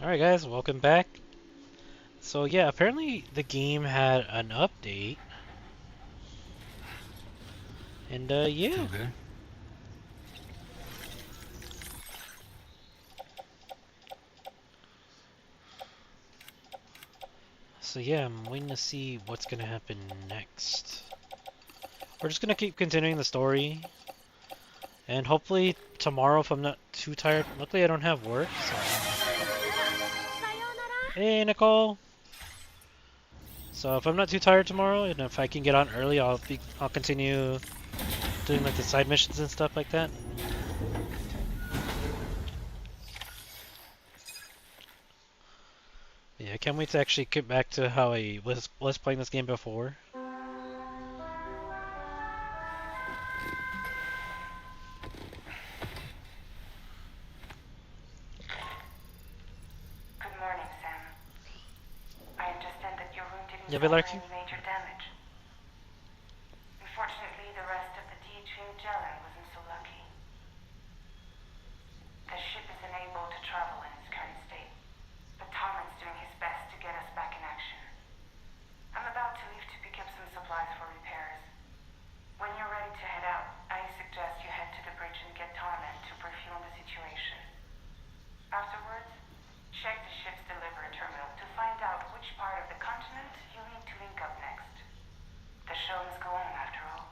Alright guys, welcome back. So yeah, apparently the game had an update. And yeah. Still good? So yeah, I'm waiting to see what's gonna happen next. We're just gonna keep continuing the story. And hopefully tomorrow if I'm not too tired. Luckily I don't have work, so. Hey Nicole! So if I'm not too tired tomorrow and if I can get on early I'll continue doing like the side missions and stuff like that. Yeah, I can't wait to actually get back to how I was playing this game before. Good morning, Sam. I understand that your room didn't Yeah, suffer Belarky? any major damage. Unfortunately, the rest of the DHA Magellan wasn't so lucky. The ship is unable to travel in its current state, but Tomlin's doing his best to get us back in action. I'm about to leave to pick up some supplies for repairs. When you're ready to head out, I suggest you head to the bridge and get Tomlin to brief you on the situation. Afterwards, check the ship's delivery terminal to find out which part of the continent you need to link up next. The show must go on after all.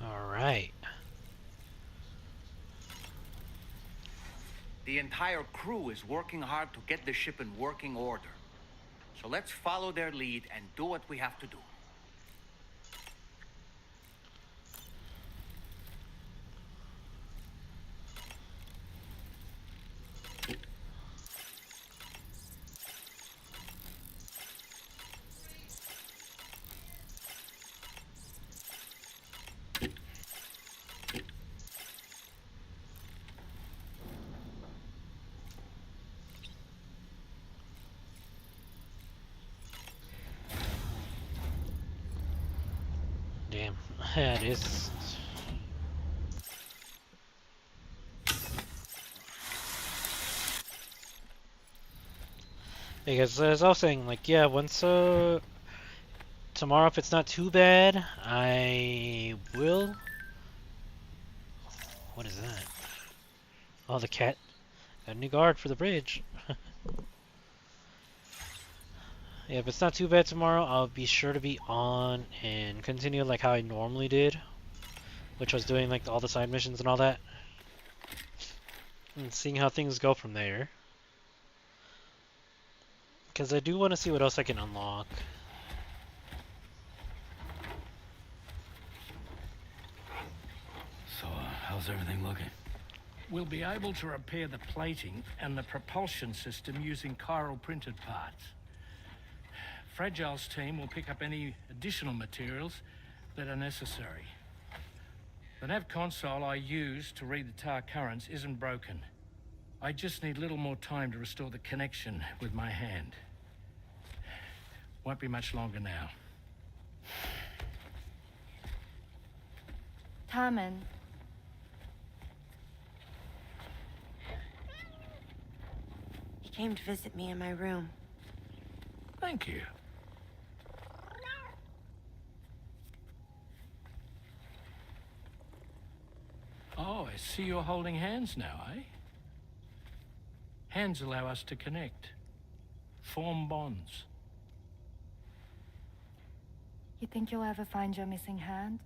Alright. The entire crew is working hard to get the ship in working order. So let's follow their lead and do what we have to do. Damn. Yeah, it is. Because as I was saying, like, yeah, once, tomorrow, if it's not too bad, I will. What is that? Oh, the cat. Got a new guard for the bridge. Yeah, if it's not too bad tomorrow, I'll be sure to be on and continue like how I normally did, which was doing like all the side missions and all that, and seeing how things go from there. Because I do want to see what else I can unlock. So, how's everything looking? We'll be able to repair the plating and the propulsion system using chiral printed parts. Fragile's team will pick up any additional materials that are necessary. The nav console I use to read the tar currents isn't broken. I just need a little more time to restore the connection with my hand. Won't be much longer now. Carmen. He came to visit me in my room. Thank you. Oh, I see you're holding hands now, eh? Hands allow us to connect, form bonds. You think you'll ever find your missing hand?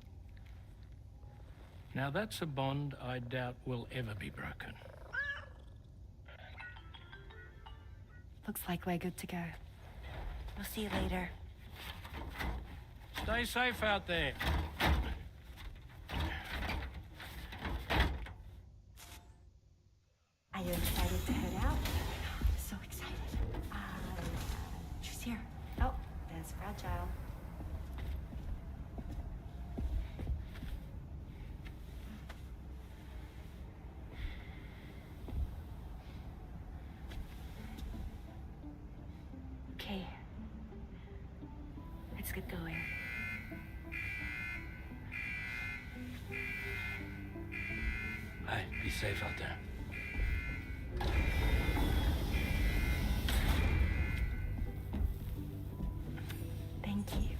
Now that's a bond I doubt will ever be broken. Looks like we're good to go. We'll see you later. Stay safe out there. Are you excited to head out? So excited. She's here. Oh, there's Fragile. Okay. Let's get going. Hey, be safe out there. Thank you.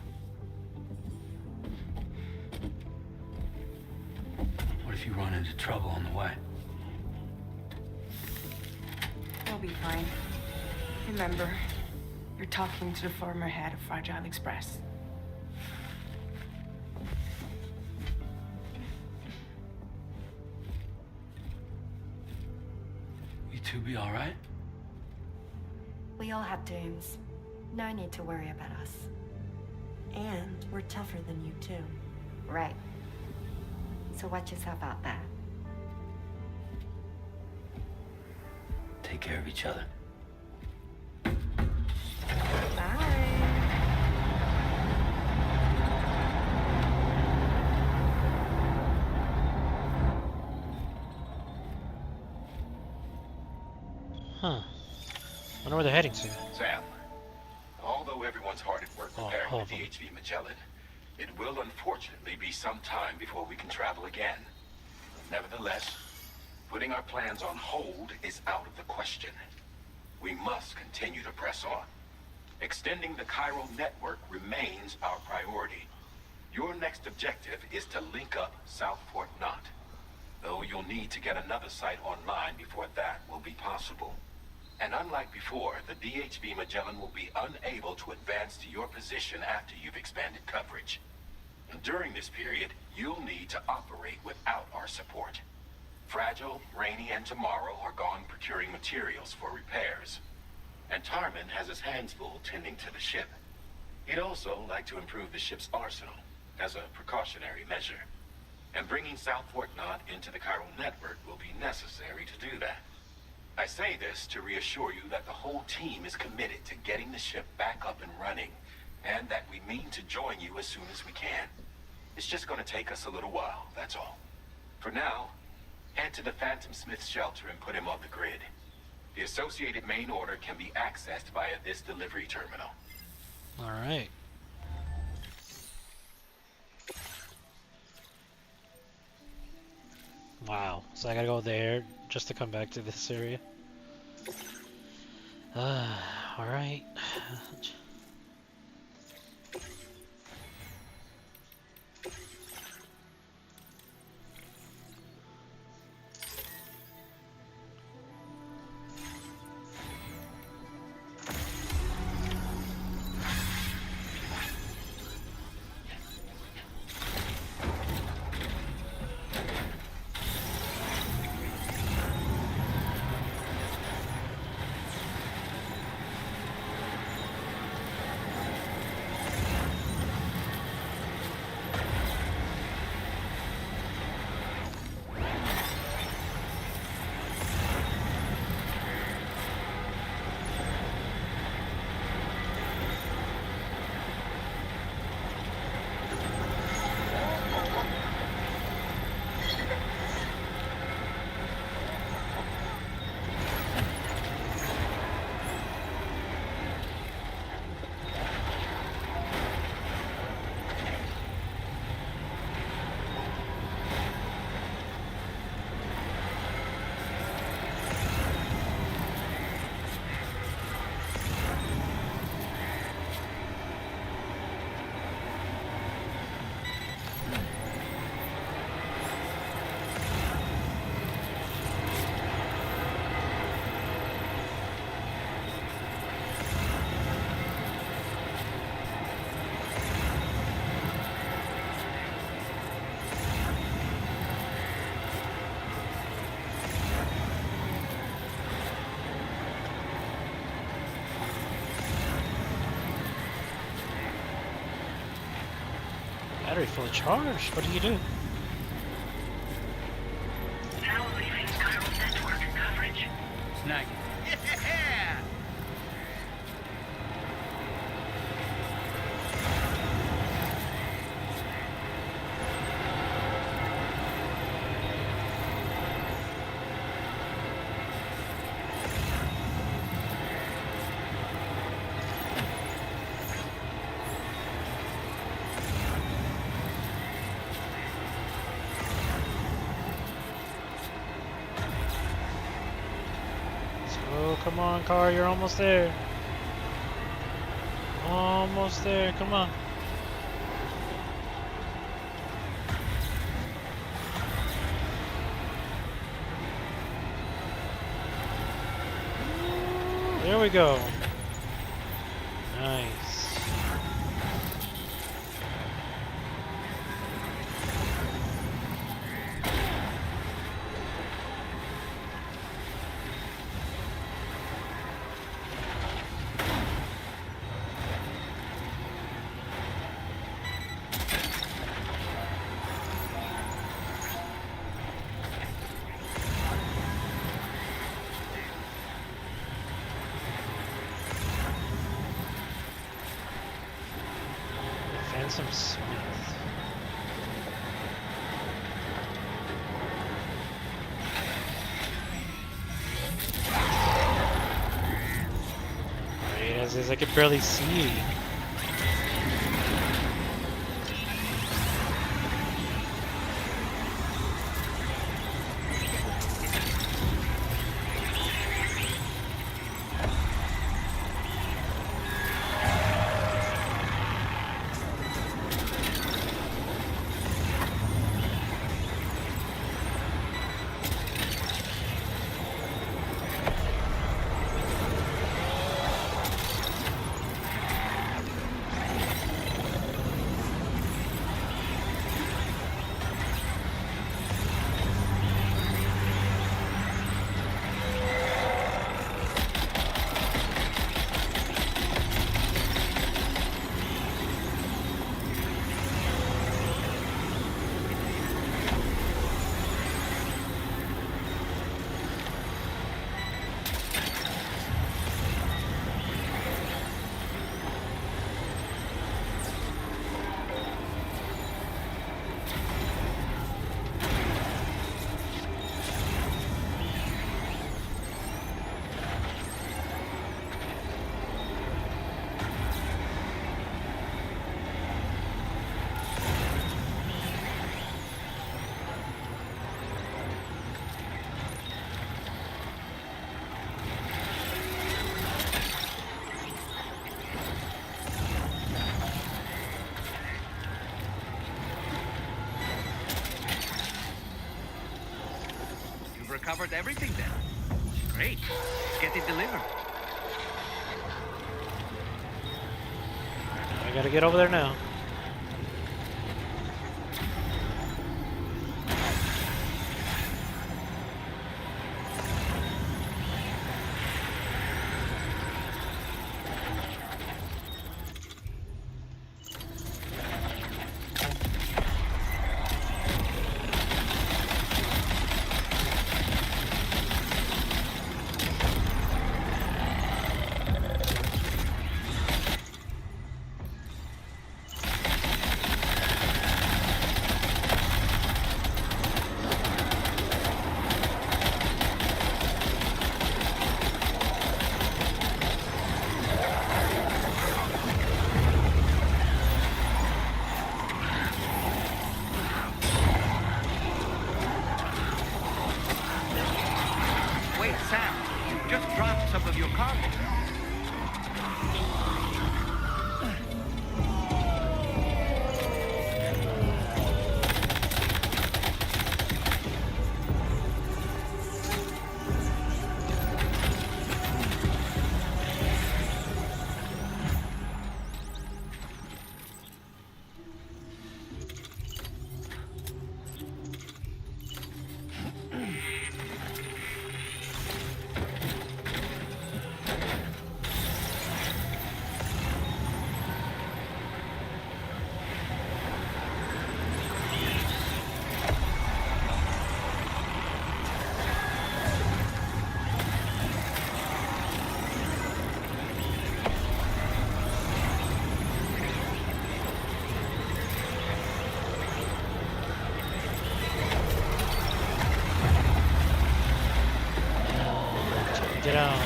What if you run into trouble on the way? We'll be fine. Remember, you're talking to the former head of Fragile Express. You two be all right? We all have dooms. No need to worry about us. And we're tougher than you too. Right. So watch yourself out there. Take care of each other. Bye. Huh. Wonder where they're heading to. Sam, although everyone's hard at work preparing hold the on. DHV Magellan, it will unfortunately be some time before we can travel again. Nevertheless, putting our plans on hold is out of the question. We must continue to press on. Extending the chiral network remains our priority. Your next objective is to link up Southport Knot, though you'll need to get another site online before that will be possible. And unlike before, the DHV Magellan will be unable to advance to your position after you've expanded coverage. And during this period, you'll need to operate without our support. Fragile, Rainy, and Tomorrow are gone procuring materials for repairs. And Tarman has his hands full tending to the ship. He'd also like to improve the ship's arsenal as a precautionary measure. And bringing Southport Knot into the chiral network will be necessary to do that. I say this to reassure you that the whole team is committed to getting the ship back up and running, and that we mean to join you as soon as we can. It's just going to take us a little while, that's all. For now, head to the Phantom Smith shelter and put him on the grid. The associated main order can be accessed via this delivery terminal. Alright. Wow. So I gotta go there just to come back to this area. Alright. Battery fully charged. What do you do? Now leaving chiral network coverage. Snag. Yeah! Come on, car, you're almost there. Almost there, come on. There we go. Nice. Phantom Smith. Wait, as I could barely see. You've recovered everything then. Great. Let's get it delivered. I gotta get over there now. Wait, Sam, you just dropped some of your cargo. Get out.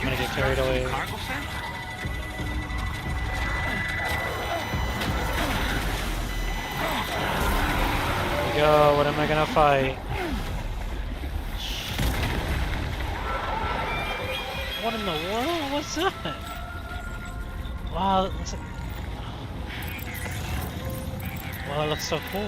I'm gonna get carried away. Cargo set? Here we go. What am I gonna fight? What in the world? What's that? Wow, that's wow, it looks so cool.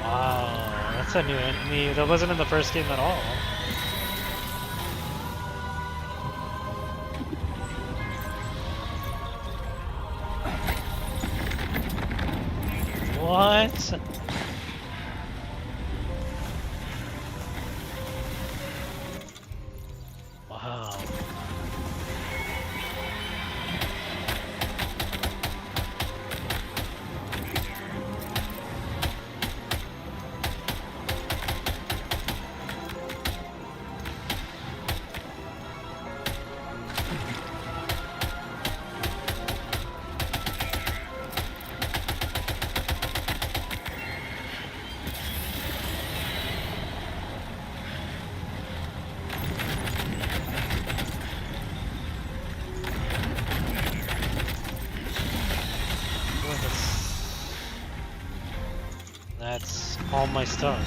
Wow, that's a new enemy. That wasn't in the first game at all. What? Wow. That's all my stuff.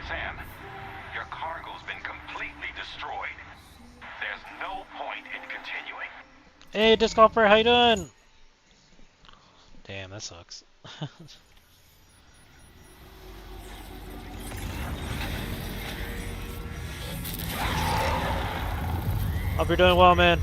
Sam, your cargo's been completely destroyed. There's no point in continuing. Hey, Disc Golfer, how you doing? Damn, that sucks. Hope you're doing well, man.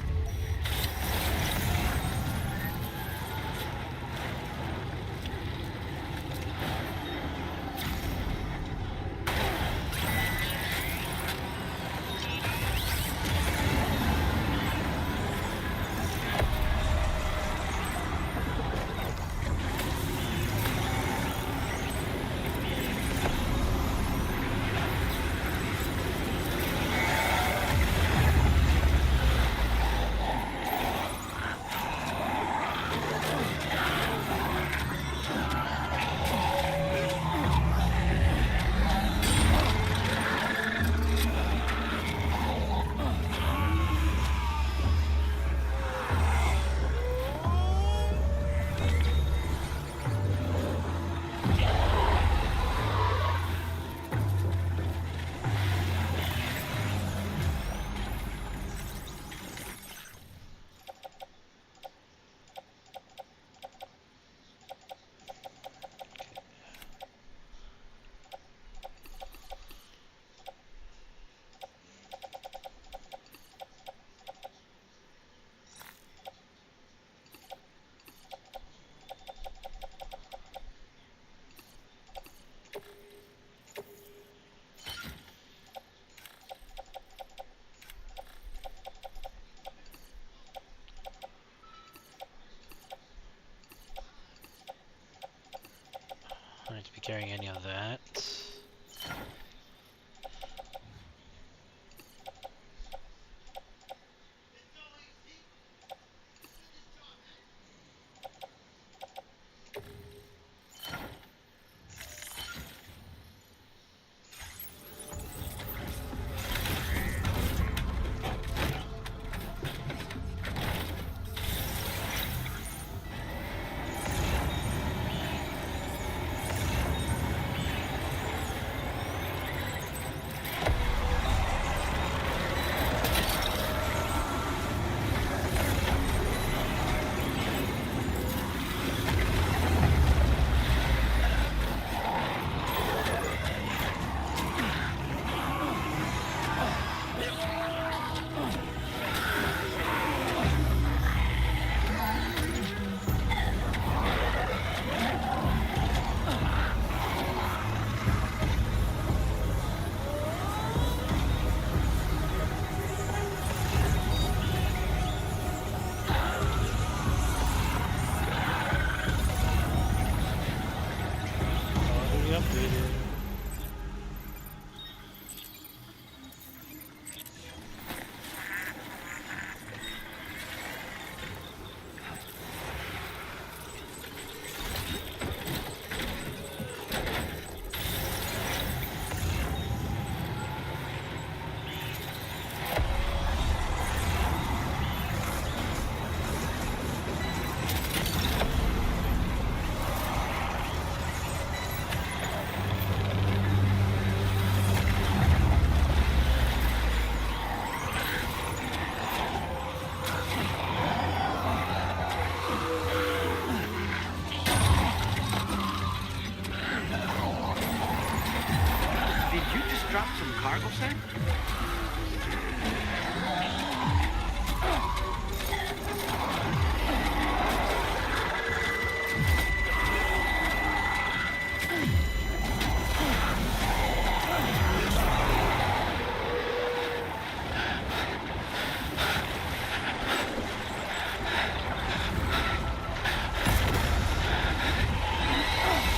drop some cargo, Sam?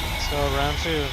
Let's go round 2.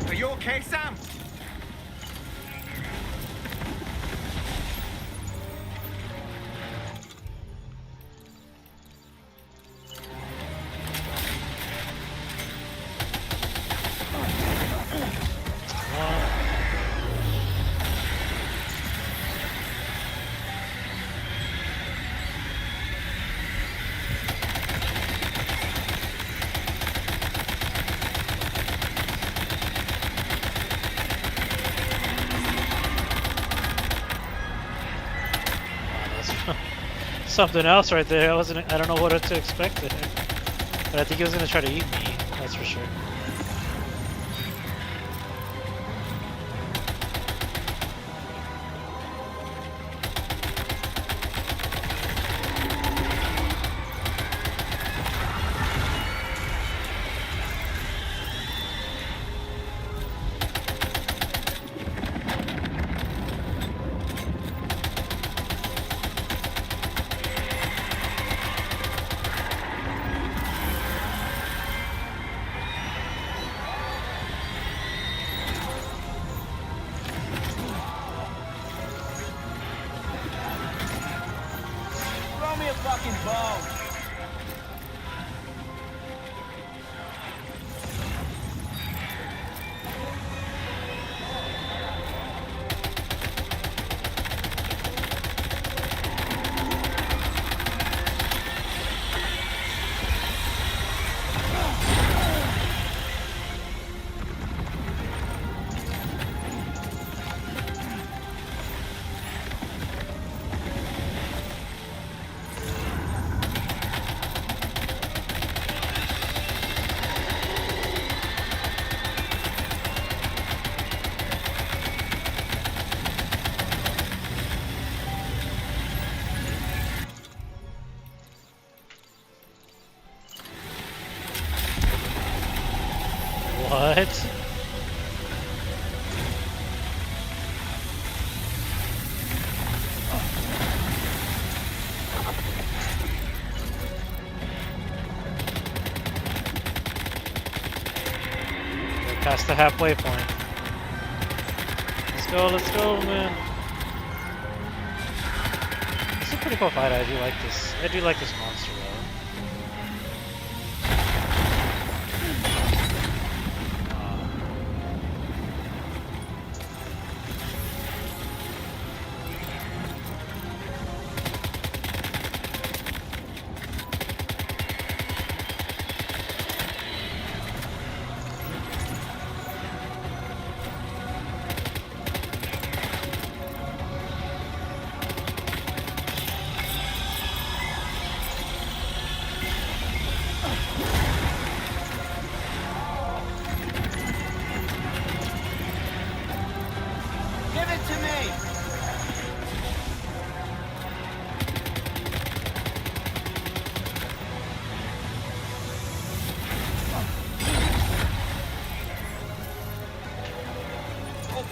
Are you okay, Sam? Something else right there. I don't know what to expect there. But I think he was gonna try to eat me, that's for sure. Throw me a fucking bone. What? We're past the halfway point. Let's go, man. This is a pretty cool fight. I do like this. I do like this monster though.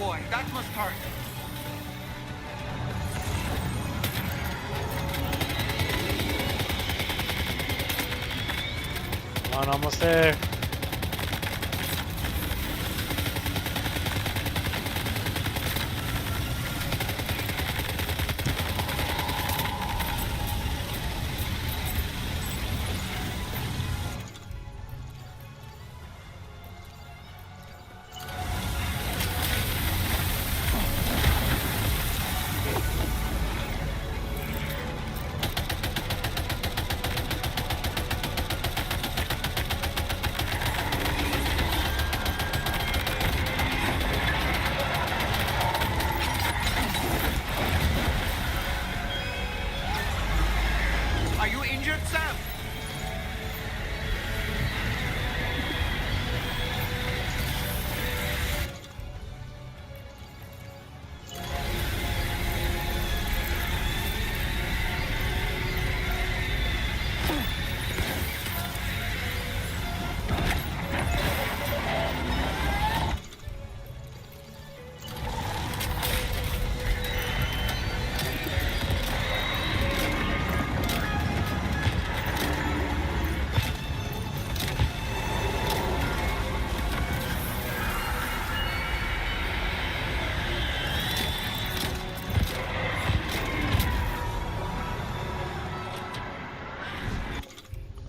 boy. That must hurt. Come on, almost there. Are you injured, Sam?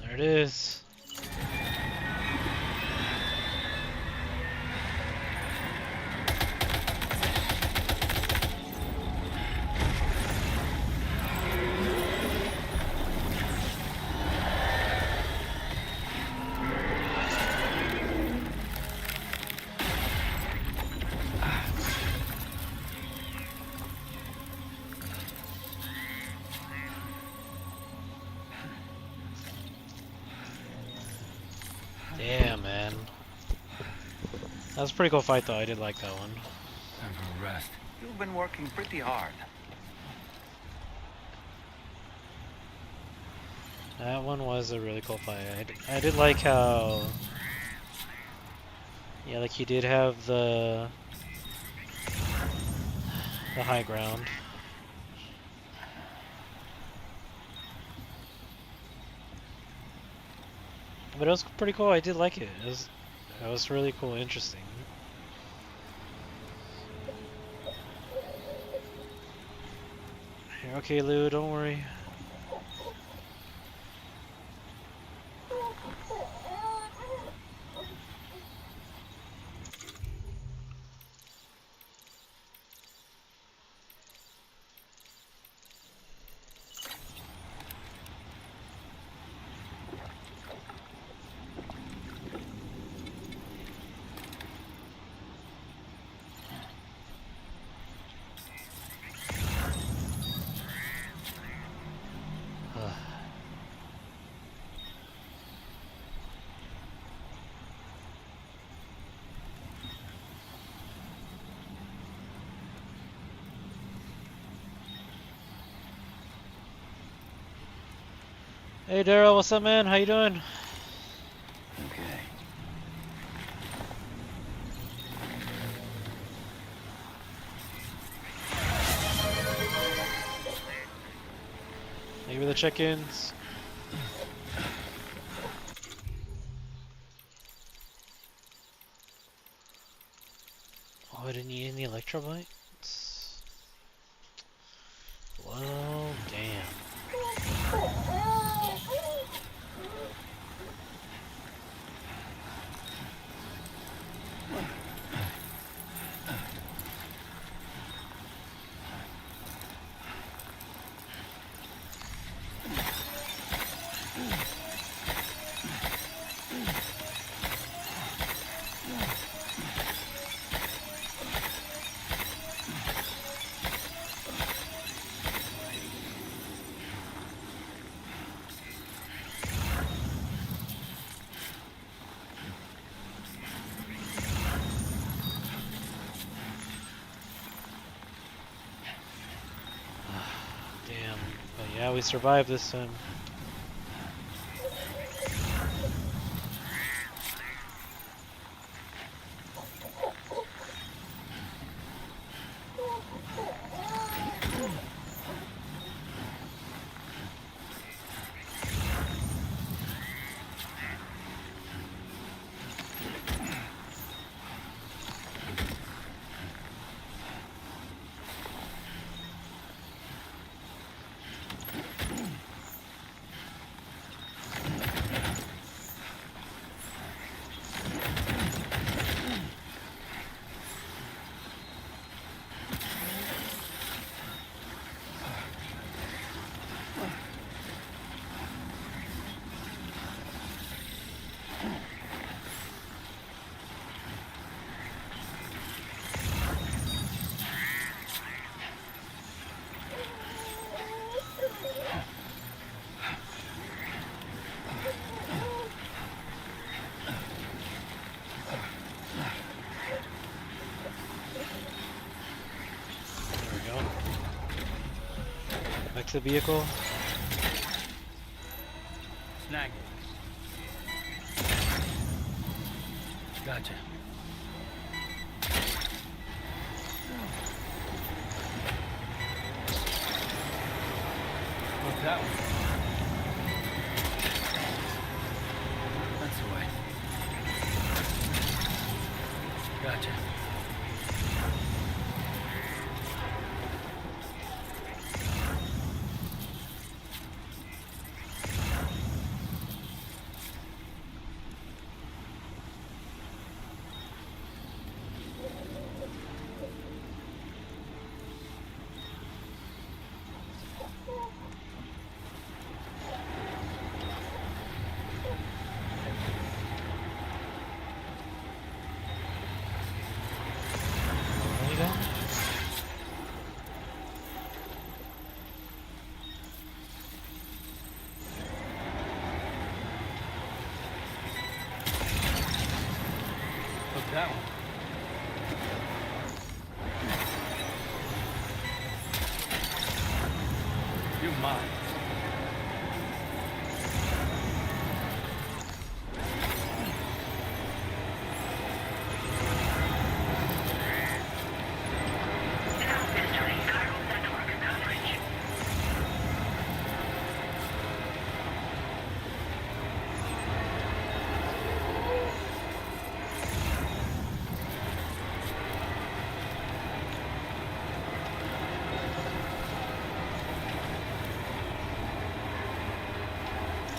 There it is. Damn, man. That was a pretty cool fight, though. I did like that one. Time for a rest. You've been working pretty hard. That one was a really cool fight. I did like how... Yeah, like he did have the high ground. But it was pretty cool. I did like it. It was really cool, interesting. You're okay, Lou. Don't worry. Hey Daryl, what's up, man? How you doing? Okay. Thank you for the check-ins. Oh, I didn't need any electrolytes? Well, damn. Damn. But yeah, we survived this time. to the vehicle. Snag it. Gotcha. What's that one? That's the way. Gotcha. There you go. What's that one? You're mine. Now entering chiral network coverage.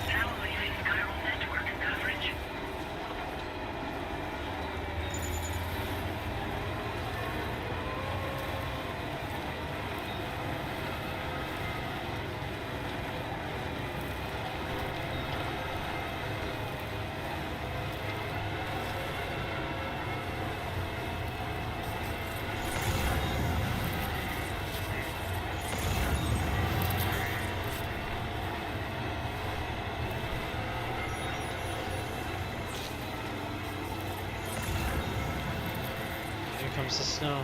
Now leaving chiral network coverage. Here comes the snow.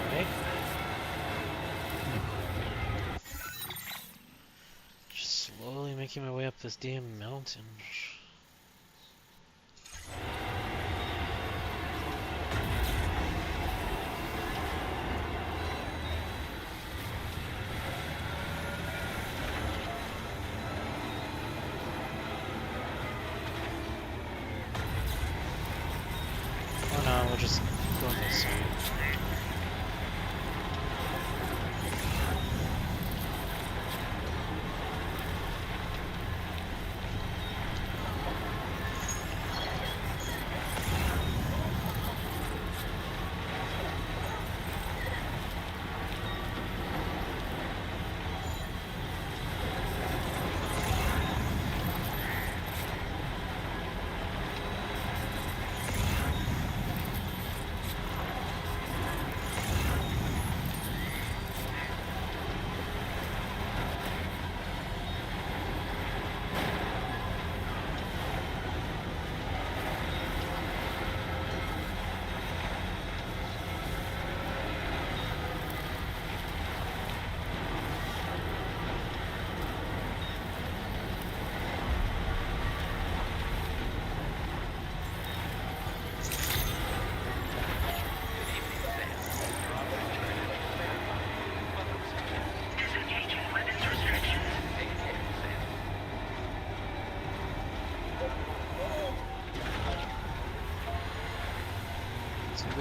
Okay. Just slowly making my way up this damn mountain. Oh no, we'll just go this way.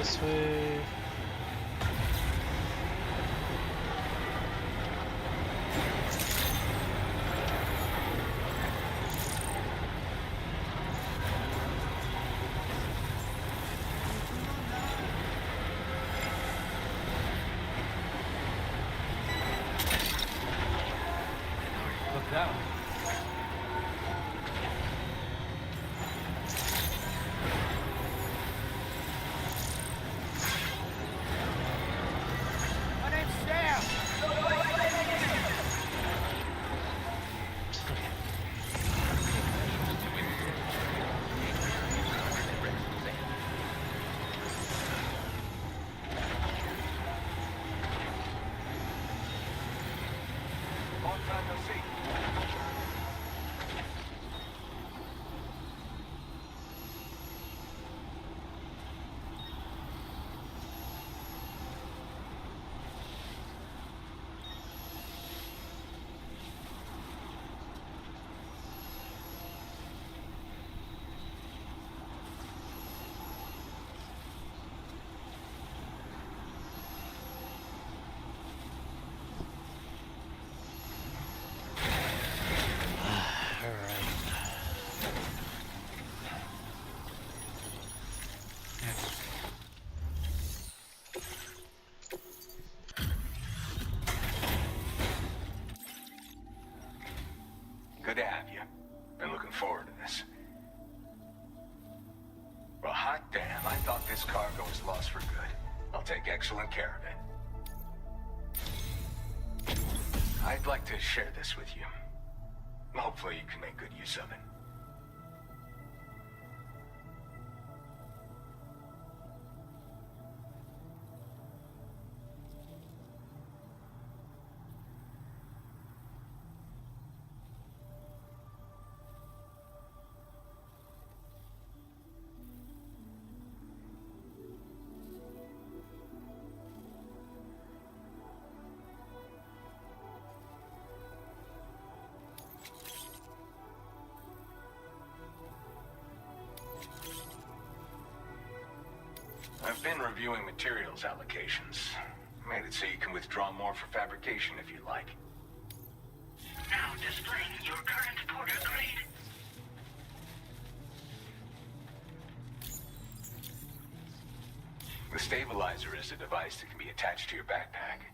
this way. Look that way. My name's Sam. Long time no see. Good to have you. Been looking forward to this. Well, hot damn, I thought this cargo was lost for good. I'll take excellent care of it. I'd like to share this with you. Hopefully you can make good use of it. I've been reviewing materials allocations. Made it so you can withdraw more for fabrication if you like. Now displaying your current porter grade. The stabilizer is a device that can be attached to your backpack.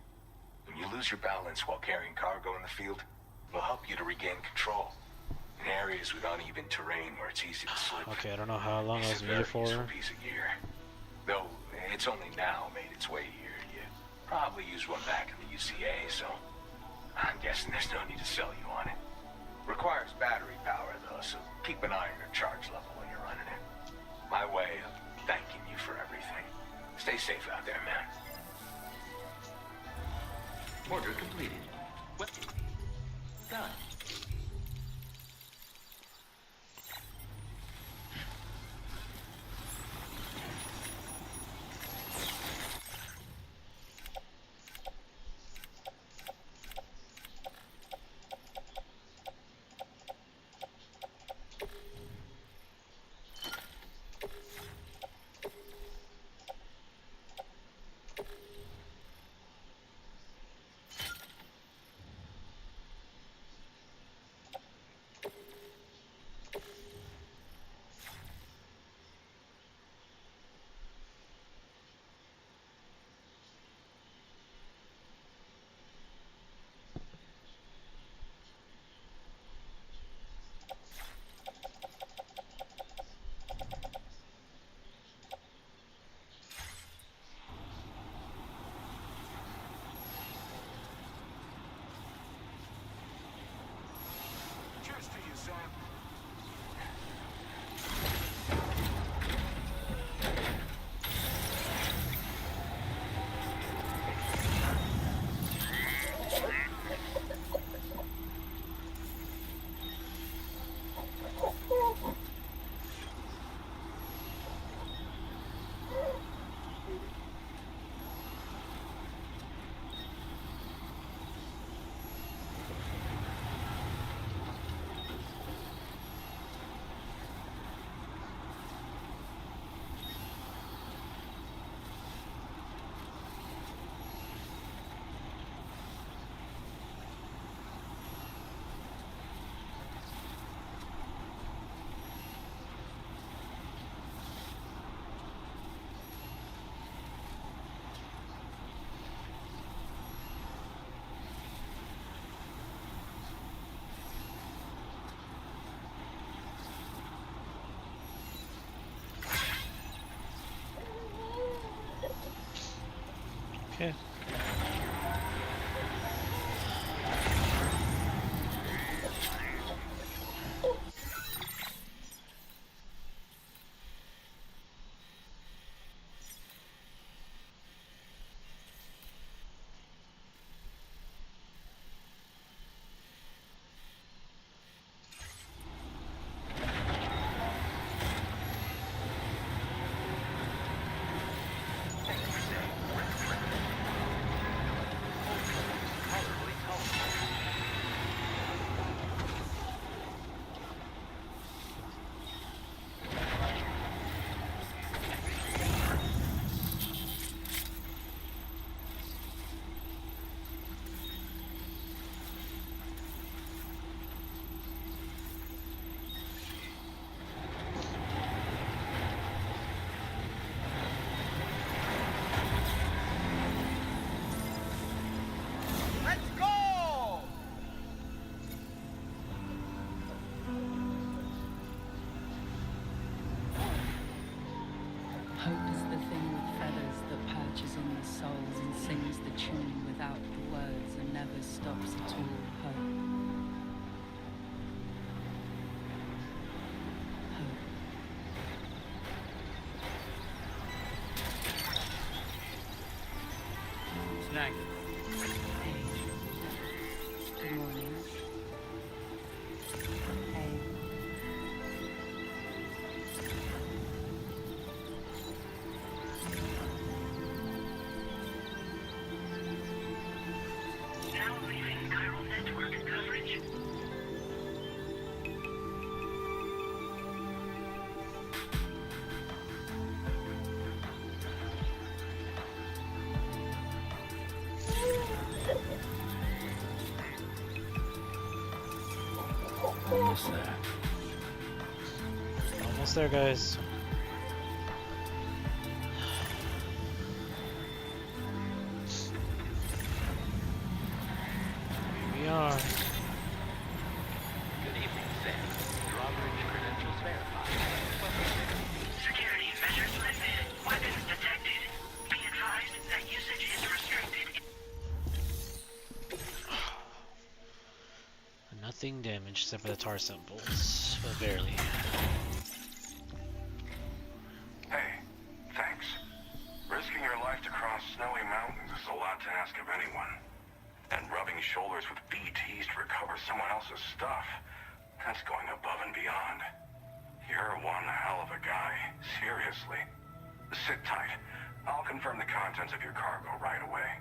When you lose your balance while carrying cargo in the field, it'll help you to regain control. In areas with uneven terrain where it's easy to slip. Okay, I don't know how long I was It's a needed very useful for. piece of gear. Though it's only now made its way here. You probably used one back in the UCA, so I'm guessing there's no need to sell you on it. Requires battery power though, so keep an eye on your charge level when you're running it. My way of thanking you for everything. Stay safe out there, man. Order completed. Well done. Okay. Let's go! Hope is the thing with feathers that perches on the souls and sings the tune without the words and never stops at all. Hope. Hope. Snag. Hey. Good morning. Hey. Now leaving chiral network coverage. Almost there. Almost there, guys. Here we are. Good evening, Sam. Drawbridge credentials verified. Security measures lifted. Weapons detected. Be advised that usage is restricted. Nothing damaged except for the tar samples, but barely. Hey, thanks. Risking your life to cross snowy mountains is a lot to ask of anyone. And rubbing shoulders with BTs to recover someone else's stuff, that's going above and beyond. You're one hell of a guy, seriously. Sit tight. I'll confirm the contents of your cargo right away.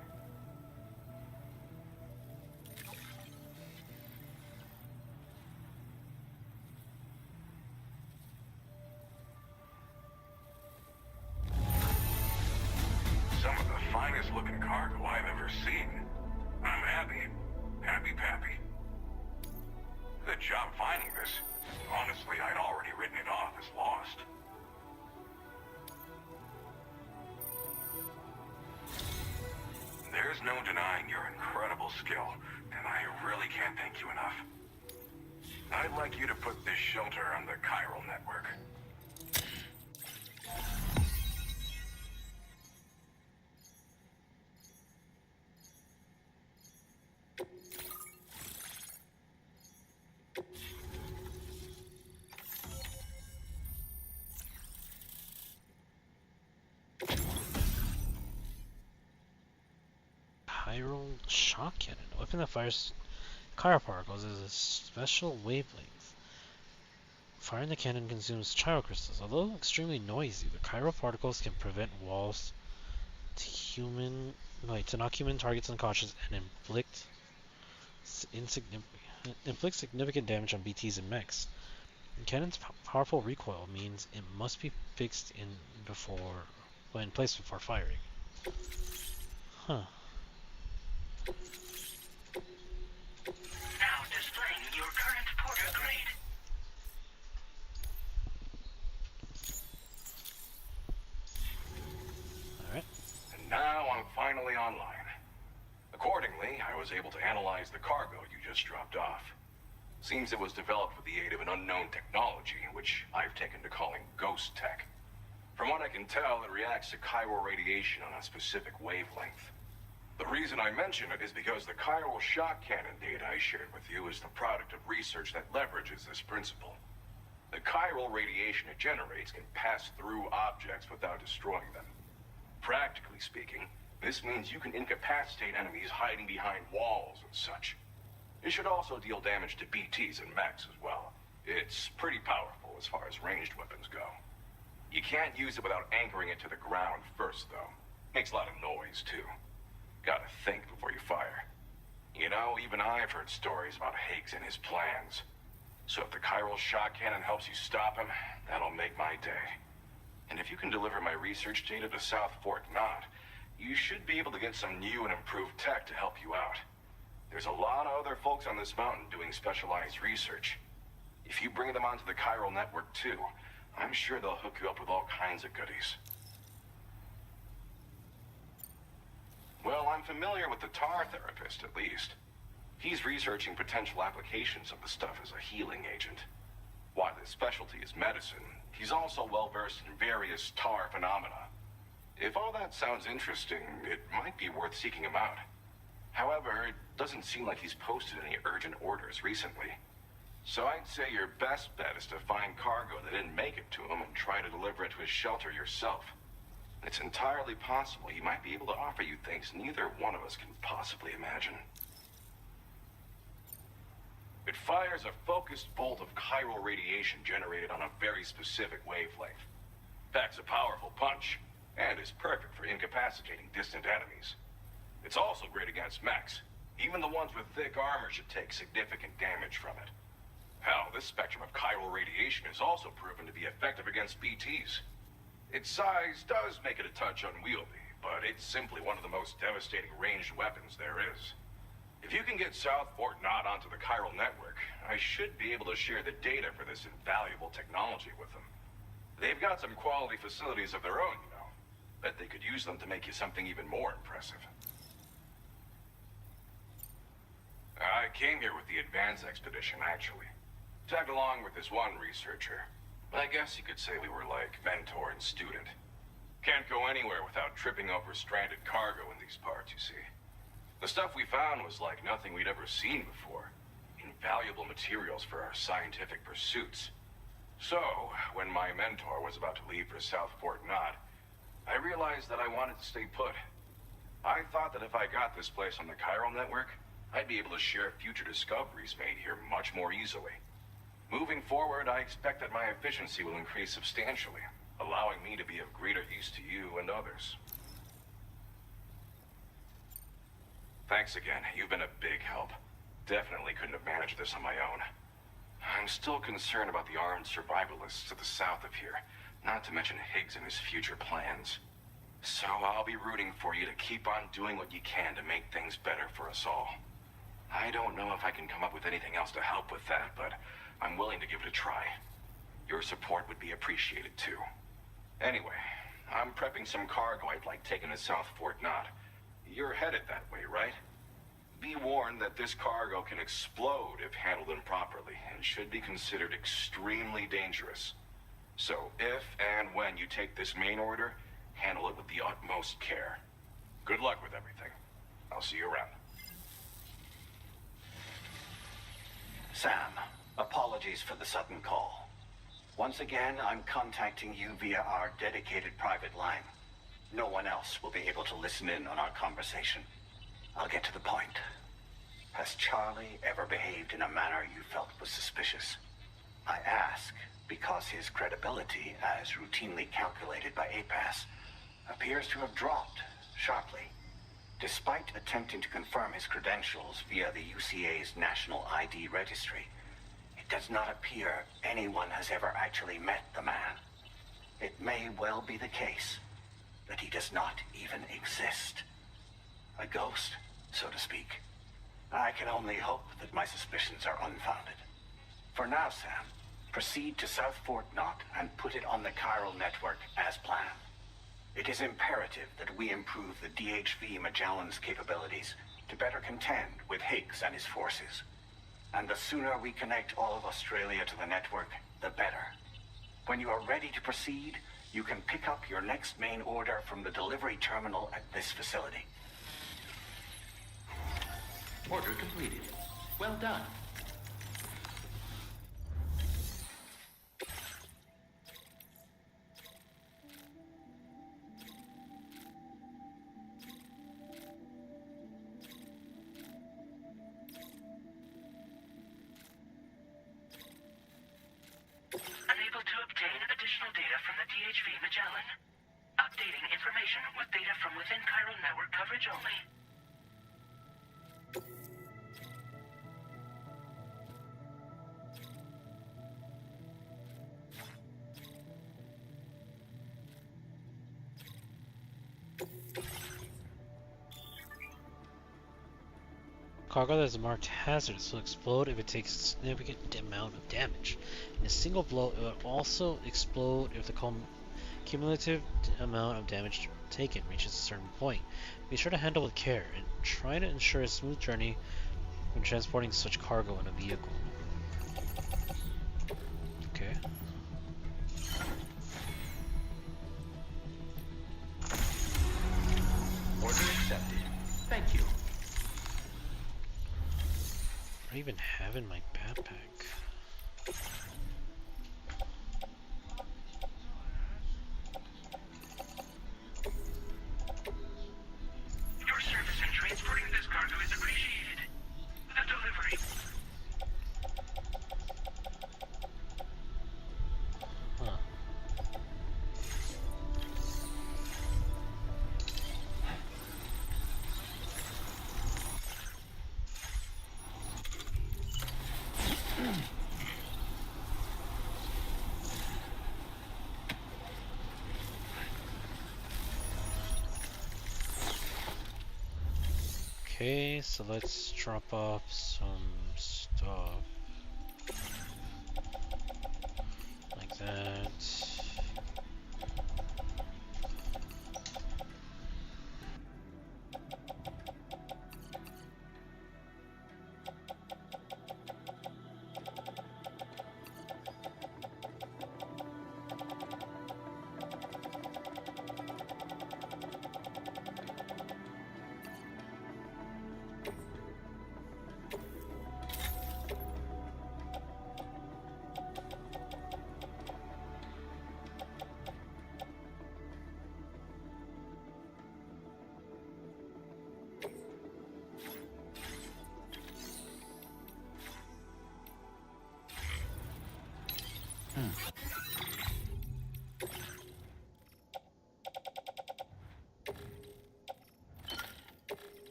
Some of the finest looking cargo I've ever seen. I'm happy. Happy-pappy. Good job finding this. Honestly, I'd already written it off as lost. There's no denying your incredible skill, and I really can't thank you enough. I'd like you to put this shelter on the chiral network. Chiral shock cannon. A weapon that fires chiral particles is a special wavelength. Firing the cannon consumes chiral crystals. Although extremely noisy, the chiral particles can prevent walls to knock human targets unconscious and inflict significant damage on BTs and mechs. The cannon's powerful recoil means it must be fixed in place before firing. Huh. Now displaying your current porter grade. Alright. And now I'm finally online. Accordingly, I was able to analyze the cargo you just dropped off. Seems it was developed with the aid of an unknown technology, which I've taken to calling ghost tech. From what I can tell, it reacts to chiral radiation on a specific wavelength. The reason I mention it is because the chiral shock cannon data I shared with you is the product of research that leverages this principle. The chiral radiation it generates can pass through objects without destroying them. Practically speaking, this means you can incapacitate enemies hiding behind walls and such. It should also deal damage to BTs and mechs as well. It's pretty powerful as far as ranged weapons go. You can't use it without anchoring it to the ground first, though. Makes a lot of noise, too. Gotta think before you fire. You know, even I've heard stories about Higgs and his plans. So if the chiral shock cannon helps you stop him, that'll make my day. And if you can deliver my research data to South Fort Knot, you should be able to get some new and improved tech to help you out. There's a lot of other folks on this mountain doing specialized research. If you bring them onto the chiral network too, I'm sure they'll hook you up with all kinds of goodies. Well, I'm familiar with the tar therapist, at least. He's researching potential applications of the stuff as a healing agent. While his specialty is medicine, he's also well-versed in various tar phenomena. If all that sounds interesting, it might be worth seeking him out. However, it doesn't seem like he's posted any urgent orders recently. So I'd say your best bet is to find cargo that didn't make it to him and try to deliver it to his shelter yourself. It's entirely possible he might be able to offer you things neither one of us can possibly imagine. It fires a focused bolt of chiral radiation generated on a very specific wavelength. Packs a powerful punch, and is perfect for incapacitating distant enemies. It's also great against mechs. Even the ones with thick armor should take significant damage from it. Hell, this spectrum of chiral radiation is also proven to be effective against BTs. Its size does make it a touch unwieldy, but it's simply one of the most devastating ranged weapons there is. If you can get South Fort Knot onto the chiral network, I should be able to share the data for this invaluable technology with them. They've got some quality facilities of their own, you know. Bet they could use them to make you something even more impressive. I came here with the advance expedition, actually. Tagged along with this one researcher. I guess you could say we were like mentor and student. Can't go anywhere without tripping over stranded cargo in these parts, you see. The stuff we found was like nothing we'd ever seen before. Invaluable materials for our scientific pursuits. So, when my mentor was about to leave for South Fort Knot, I realized that I wanted to stay put. I thought that if I got this place on the chiral network, I'd be able to share future discoveries made here much more easily. Moving forward, I expect that my efficiency will increase substantially, allowing me to be of greater use to you and others. Thanks again. You've been a big help. Definitely couldn't have managed this on my own. I'm still concerned about the armed survivalists to the south of here, not to mention Higgs and his future plans. So I'll be rooting for you to keep on doing what you can to make things better for us all. I don't know if I can come up with anything else to help with that, but I'm willing to give it a try. Your support would be appreciated too. Anyway, I'm prepping some cargo I'd like taken to South Fort Knot. You're headed that way, right? Be warned that this cargo can explode if handled improperly, and should be considered extremely dangerous. So if and when you take this main order, handle it with the utmost care. Good luck with everything. I'll see you around. Sam, apologies for the sudden call. Once again, I'm contacting you via our dedicated private line. No one else will be able to listen in on our conversation. I'll get to the point. Has Charlie ever behaved in a manner you felt was suspicious? I ask because his credibility, as routinely calculated by APAS, appears to have dropped sharply. Despite attempting to confirm his credentials via the UCA's National ID Registry, it does not appear anyone has ever actually met the man. It may well be the case that he does not even exist. A ghost, so to speak. I can only hope that my suspicions are unfounded. For now, Sam, proceed to South Fort Knot and put it on the chiral network as planned. It is imperative that we improve the DHV Magellan's capabilities to better contend with Higgs and his forces. And the sooner we connect all of Australia to the network, the better. When you are ready to proceed, you can pick up your next main order from the delivery terminal at this facility. Order completed. Well done. Unable to obtain additional data from the DHV Magellan. Updating information with data from within chiral network coverage only. Cargo that is marked hazardous will explode if it takes a significant amount of damage. In a single blow, it will also explode if the cumulative amount of damage taken reaches a certain point. Be sure to handle with care and try to ensure a smooth journey when transporting such cargo in a vehicle. Okay. Order accepted. Thank you. What do I even have in my backpack? Your service in transporting this cargo is appreciated. The delivery. Huh. Okay, so let's drop off some stuff. Like that.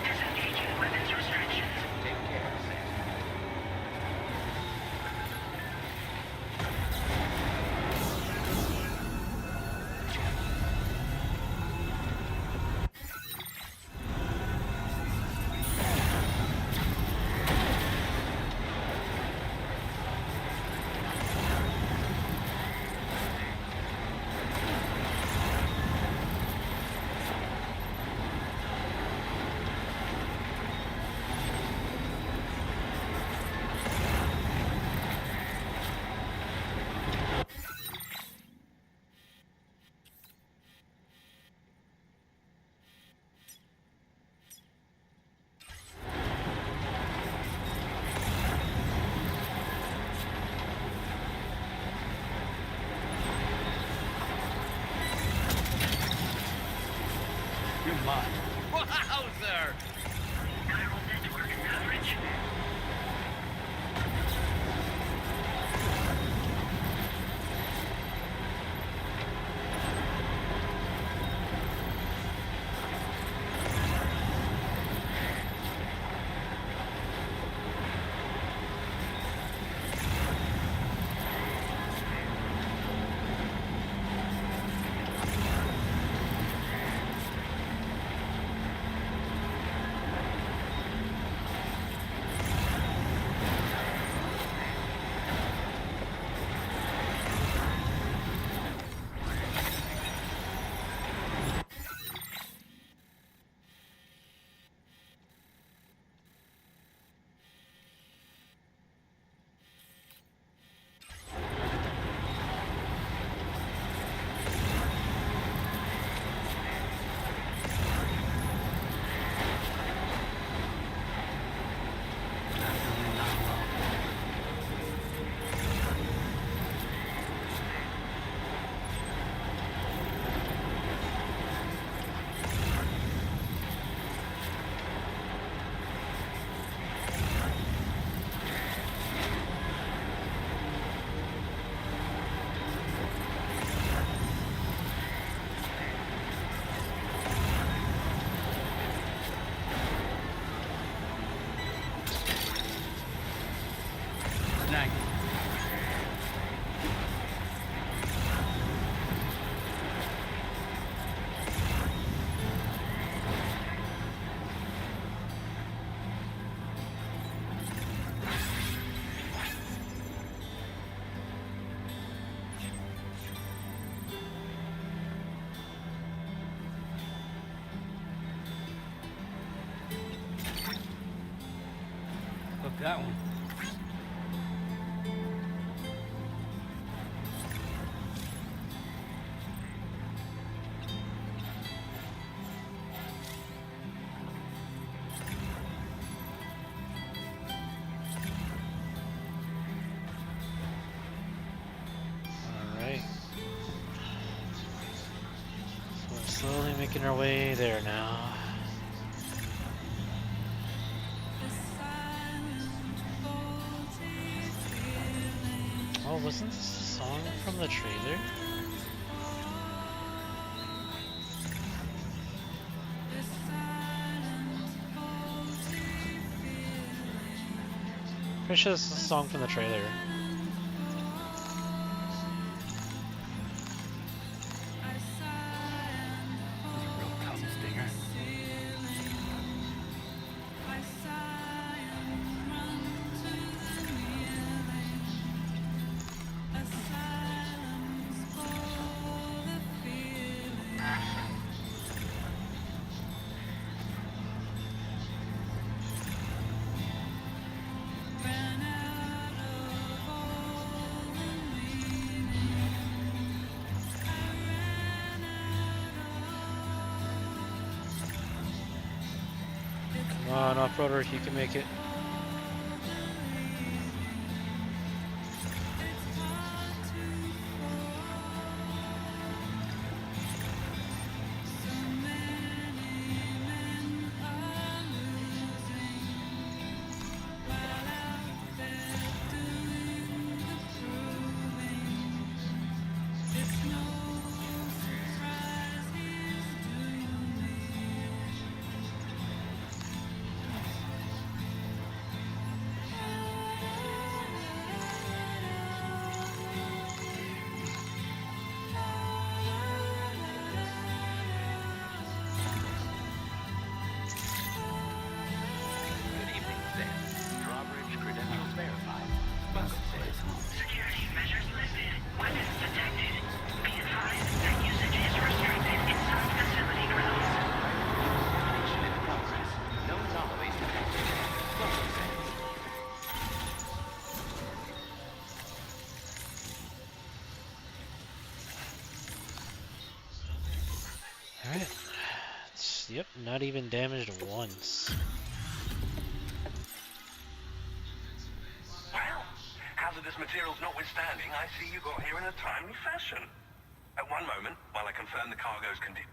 Disengaging weapons restrictions. Take care, Sam. You're mine. Wowzer! Chiral network coverage. that one. Alright. So we're slowly making our way there now. Oh, wasn't this a song from the trailer? Pretty sure this is a song from the trailer. This is a real tongue stinger. Come on, off-roader, you can make it. Good evening, Sam. Drawbridge credentials verified. Welcome, Sam. Security measures lifted. Weapons detected. Be advised that usage is restricted inside facility grounds. Examination in progress. No anomalies detected. Welcome, Sam. Alright. Yep, not even damaged once. Well, hazardous materials notwithstanding, I see you got here in a timely fashion. At one moment, while I confirm the cargo's condition.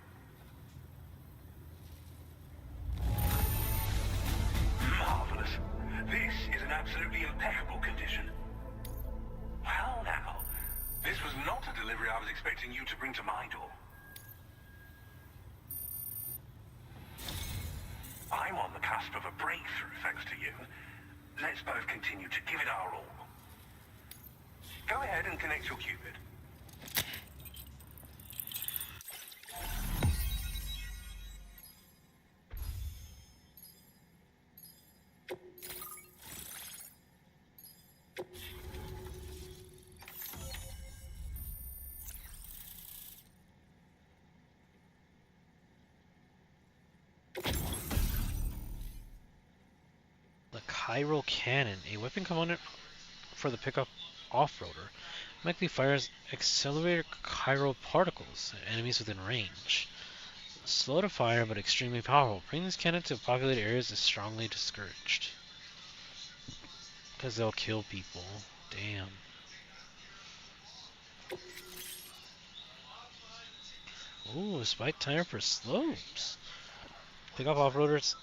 Marvelous. This is an absolutely impeccable condition. Well now, this was not a delivery I was expecting you to bring to my door. I'm on the cusp of a breakthrough, thanks to you. Let's both continue to give it our all. Go ahead and connect your Cupid. The chiral cannon, a weapon component for the pickup off-roader, automatically fires accelerated chiral particles at enemies within range. Slow to fire but extremely powerful. Bringing this cannon to populated areas is strongly discouraged. Because they'll kill people. Damn. Ooh, spike tire for slopes. Pickup off-roaders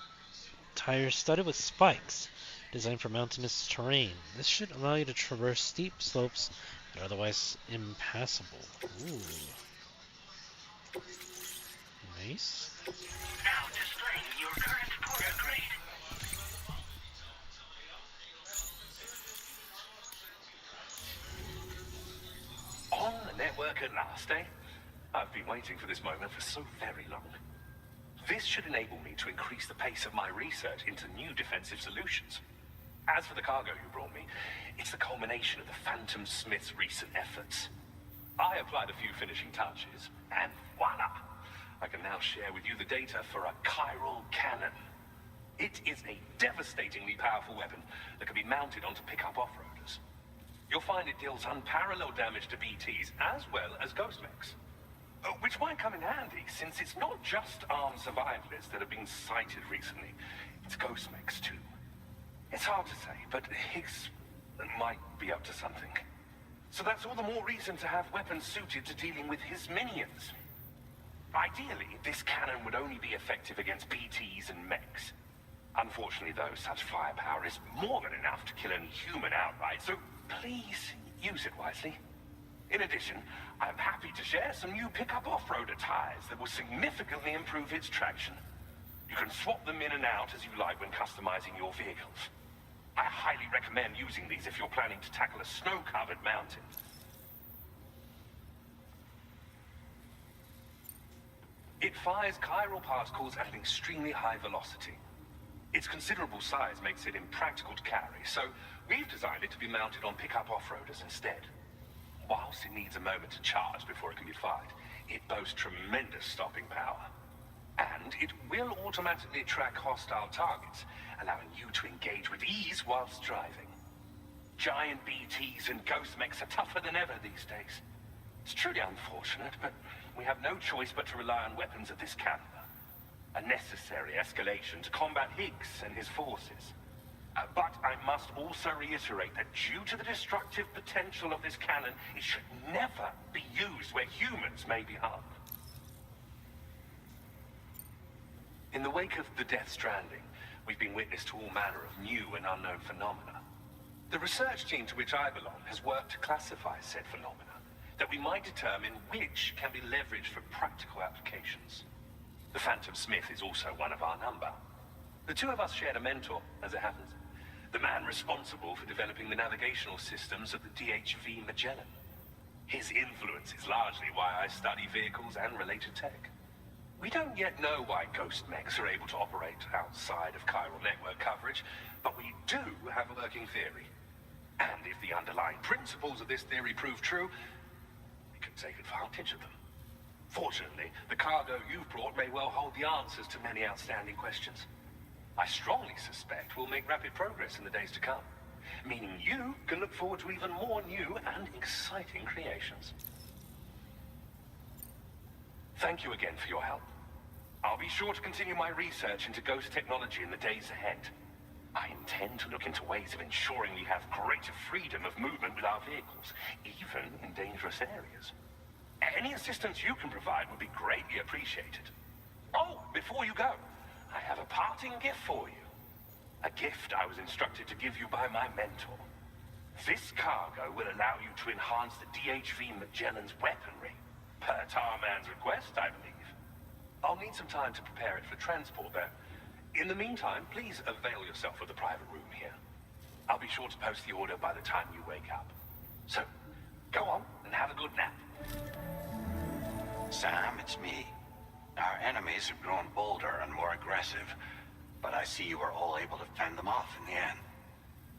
tires studded with spikes, designed for mountainous terrain. This should allow you to traverse steep slopes that are otherwise impassable. Ooh. Nice. Now displaying your current porter grade. On the network at last, eh? I've been waiting for this moment for so very long. This should enable me to increase the pace of my research into new defensive solutions. As for the cargo you brought me, it's the culmination of the Phantom Smith's recent efforts. I applied a few finishing touches, and voila! I can now share with you the data for a chiral cannon. It is a devastatingly powerful weapon that can be mounted onto pickup off-roaders. You'll find it deals unparalleled damage to BTs as well as ghost mechs. Which might come in handy, since it's not just armed survivalists that have been sighted recently. It's ghost mechs too. It's hard to say, but Higgs might be up to something. So that's all the more reason to have weapons suited to dealing with his minions. Ideally, this cannon would only be effective against BTs and mechs. Unfortunately, though, such firepower is more than enough to kill any human outright, so please use it wisely. In addition, I'm happy to share some new pickup off-roader tires that will significantly improve its traction. You can swap them in and out as you like when customizing your vehicles. I highly recommend using these if you're planning to tackle a snow-covered mountain. It fires chiral particles at an extremely high velocity. Its considerable size makes it impractical to carry, so we've designed it to be mounted on pickup off-roaders instead. Whilst it needs a moment to charge before it can be fired, it boasts tremendous stopping power. And it will automatically track hostile targets, allowing you to engage with ease whilst driving. Giant BTs and ghost mechs are tougher than ever these days. It's truly unfortunate, but we have no choice but to rely on weapons of this caliber. A necessary escalation to combat Higgs and his forces. But I must also reiterate that due to the destructive potential of this cannon, it should never be used where humans may be harmed. In the wake of the death Stranding, we've been witness to all manner of new and unknown phenomena. The research team to which I belong has worked to classify said phenomena, that we might determine which can be leveraged for practical applications. The Phantom Smith is also one of our number. The two of us shared a mentor, as it happens. The man responsible for developing the navigational systems of the DHV Magellan. His influence is largely why I study vehicles and related tech. We don't yet know why ghost mechs are able to operate outside of chiral network coverage, but we do have a working theory. And if the underlying principles of this theory prove true, we can take advantage of them. Fortunately, the cargo you've brought may well hold the answers to many outstanding questions. I strongly suspect we'll make rapid progress in the days to come, meaning you can look forward to even more new and exciting creations. Thank you again for your help. I'll be sure to continue my research into ghost technology in the days ahead. I intend to look into ways of ensuring we have greater freedom of movement with our vehicles, even in dangerous areas. Any assistance you can provide would be greatly appreciated. Oh, before you go, I have a parting gift for you. A gift I was instructed to give you by my mentor. This cargo will allow you to enhance the DHV Magellan's weaponry. Per Tarman's request, I believe. I'll need some time to prepare it for transport, though. In the meantime, please avail yourself of the private room here. I'll be sure to post the order by the time you wake up. So, go on and have a good nap. Sam, it's me. Our enemies have grown bolder and more aggressive, but I see you were all able to fend them off in the end.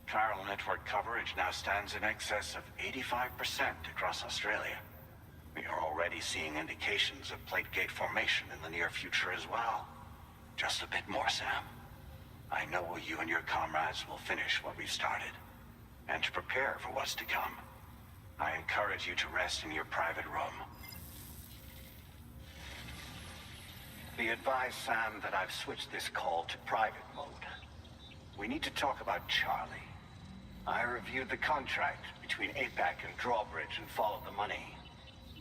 Chiral network coverage now stands in excess of 85% across Australia. We are already seeing indications of plate gate formation in the near future as well. Just a bit more, Sam. I know you and your comrades will finish what we've started, and to prepare for what's to come. I encourage you to rest in your private room. Be advised, Sam, that I've switched this call to private mode. We need to talk about Charlie. I reviewed the contract between APAC and Drawbridge and followed the money.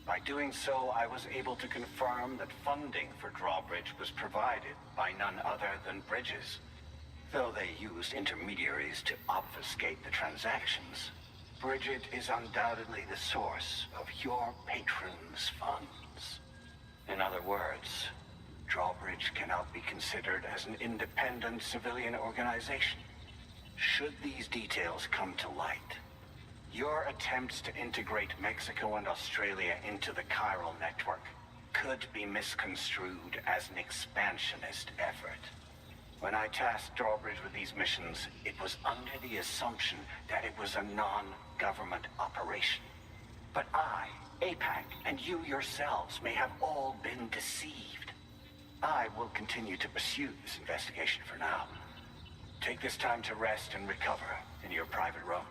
By doing so, I was able to confirm that funding for Drawbridge was provided by none other than Bridges. Though they used intermediaries to obfuscate the transactions, Bridget is undoubtedly the source of your patron's funds. In other words, Drawbridge cannot be considered as an independent civilian organization. Should these details come to light, your attempts to integrate Mexico and Australia into the chiral network could be misconstrued as an expansionist effort. When I tasked Drawbridge with these missions, it was under the assumption that it was a non-government operation. But I, APAC, and you yourselves may have all been deceived. I will continue to pursue this investigation for now, Take this time to rest and recover in your private room.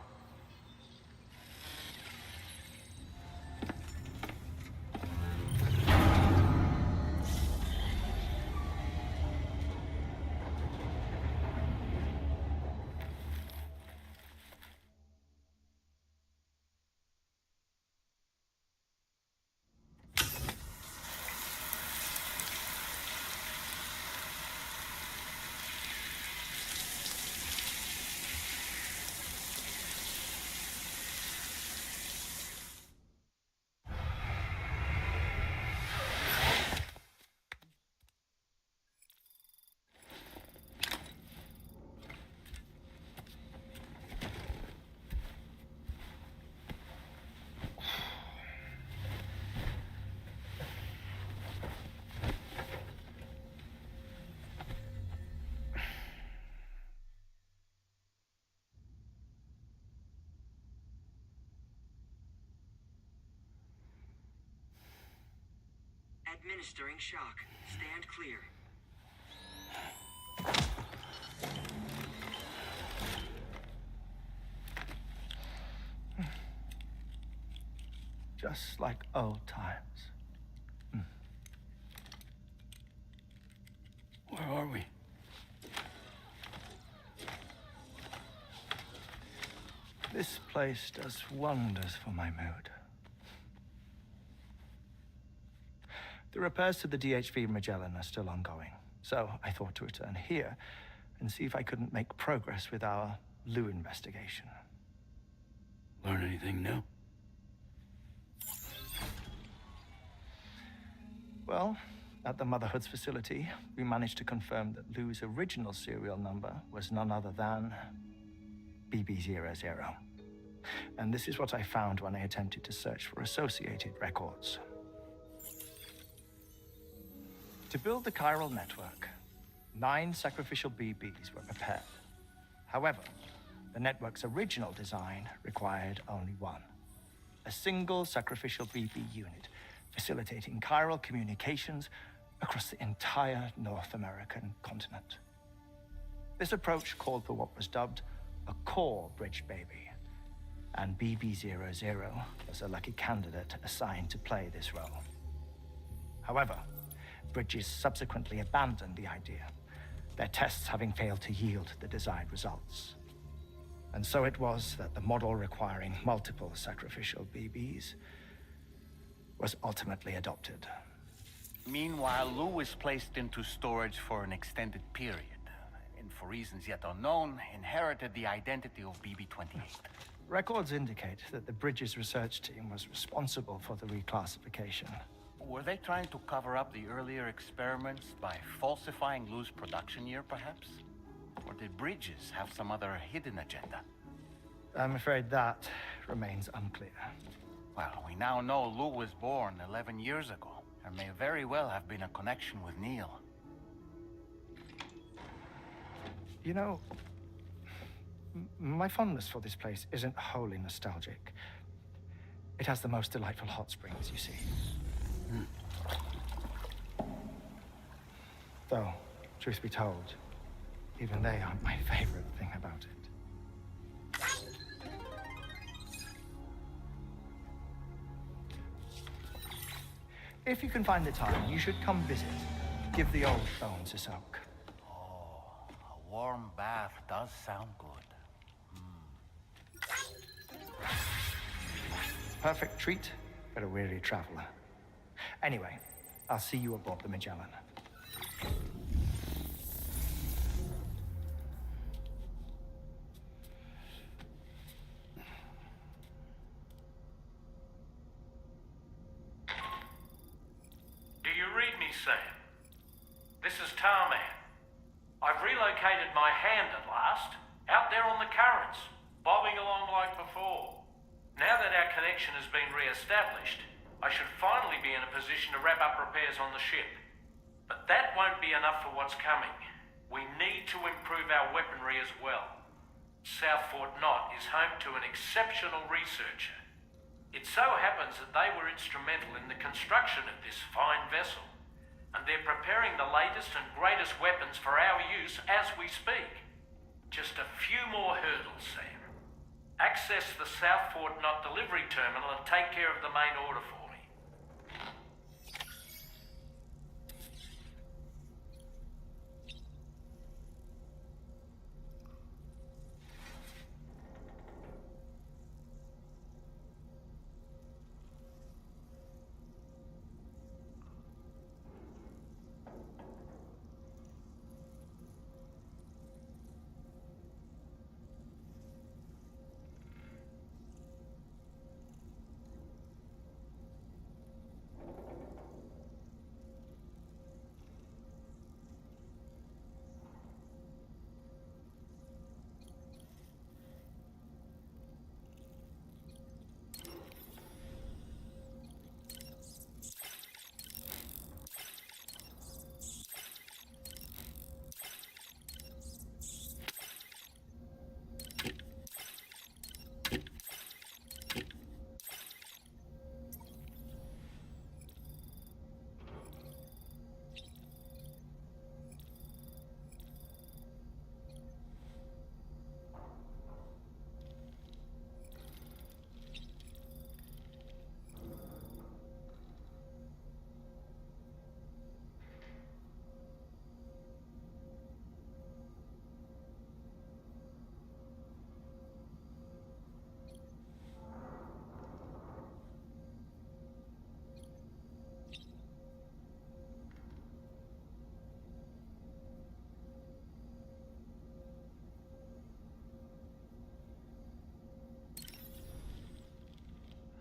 Administering shock. Stand clear. Just like old times. Where are we? This place does wonders for my mood. The repairs to the DHV Magellan are still ongoing, so I thought to return here and see if I couldn't make progress with our Lou investigation. Learn anything new? Well, at the Motherhood's facility, we managed to confirm that Lou's original serial number was none other than BB00. And this is what I found when I attempted to search for associated records. To build the chiral network, 9 sacrificial BBs were prepared. However, the network's original design required only one. A single sacrificial BB unit facilitating chiral communications across the entire North American continent. This approach called for what was dubbed a core bridge baby, and BB00 was a lucky candidate assigned to play this role. However, Bridges subsequently abandoned the idea, their tests having failed to yield the desired results. And so it was that the model requiring multiple sacrificial BBs was ultimately adopted. Meanwhile, Lou was placed into storage for an extended period, and for reasons yet unknown, inherited the identity of BB-28. Records indicate that the Bridges research team was responsible for the reclassification. Were they trying to cover up the earlier experiments by falsifying Lou's production year, perhaps? Or did Bridges have some other hidden agenda? I'm afraid that remains unclear. Well, we now know Lou was born 11 years ago. There may very well have been a connection with Neil. You know, my fondness for this place isn't wholly nostalgic. It has the most delightful hot springs, you see. Though, truth be told, even they aren't my favorite thing about it. If you can find the time, you should come visit. Give the old bones a soak. Oh, a warm bath does sound good. Perfect treat for a weary traveler. Anyway, I'll see you aboard the Magellan. Do you read me, Sam? This is Tarman. I've relocated my hand at last, out there on the currents, bobbing along like before. Now that our connection has been re-established, I should finally be in a position to wrap up repairs on the ship. But that won't be enough for what's coming. We need to improve our weaponry as well. South Fort Knott is home to an exceptional researcher. It so happens that they were instrumental in the construction of this fine vessel, and they're preparing the latest and greatest weapons for our use as we speak. Just a few more hurdles, Sam. Access the South Fort Knot delivery terminal and take care of the main order for me.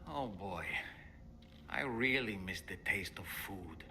Oh boy, I really miss the taste of food.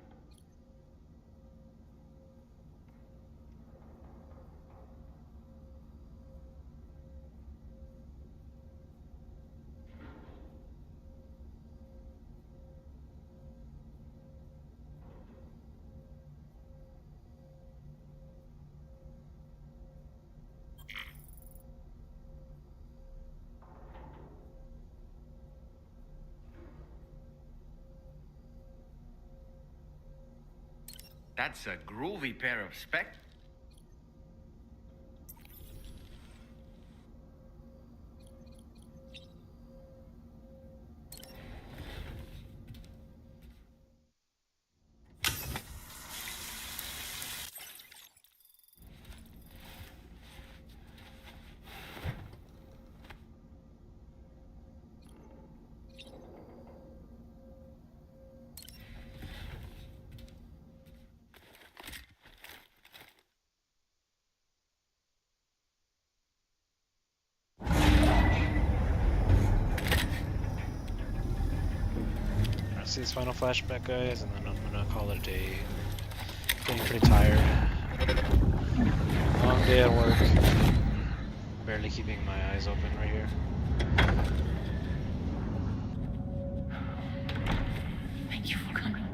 That's a groovy pair of spec. See this final flashback, guys, and then I'm gonna call it a day. Getting pretty tired. Long day at work. Barely keeping my eyes open right here. Thank you for coming.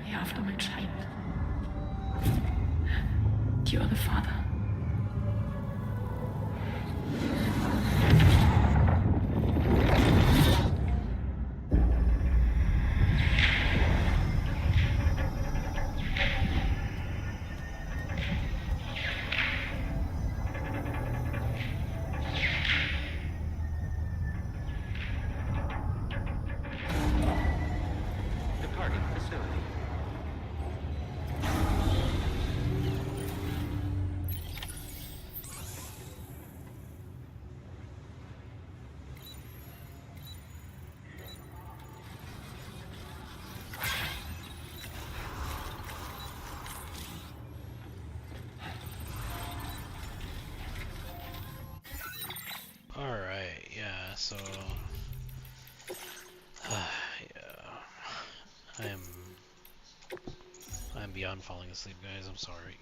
Be after my child. You are the father. Departing facility. Alright, yeah, so... yeah... I'm beyond falling asleep, guys, I'm sorry.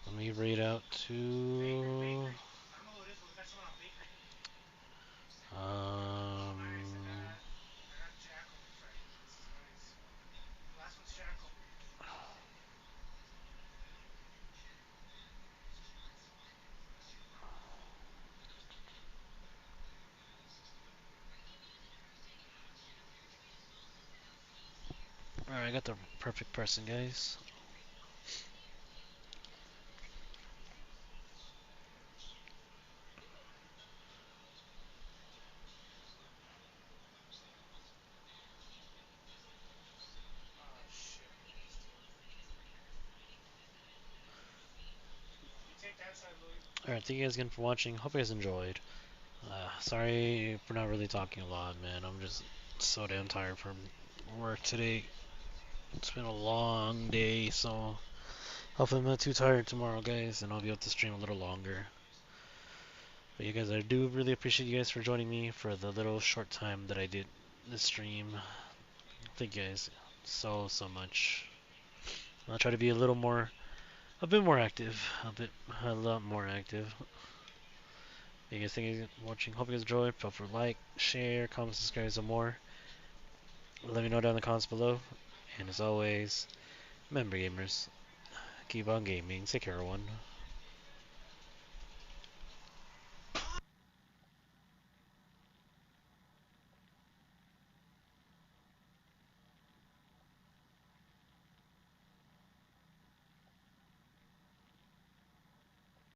Let me read out to... Alright, I got the perfect person, guys. Alright, thank you guys again for watching. Hope you guys enjoyed. Sorry for not really talking a lot, man. I'm just so damn tired from work today. It's been a long day, so hopefully I'm not too tired tomorrow, guys, and I'll be able to stream a little longer. But you guys, I do really appreciate you guys for joining me for the little short time that I did this stream. Thank you guys so much. I'll try to be a bit more active, a lot more active. You guys, thank you for watching. Hope you guys enjoyed. Feel free to like, share, comment, subscribe, some more. Let me know down in the comments below. And as always, remember gamers, keep on gaming. Take care, everyone.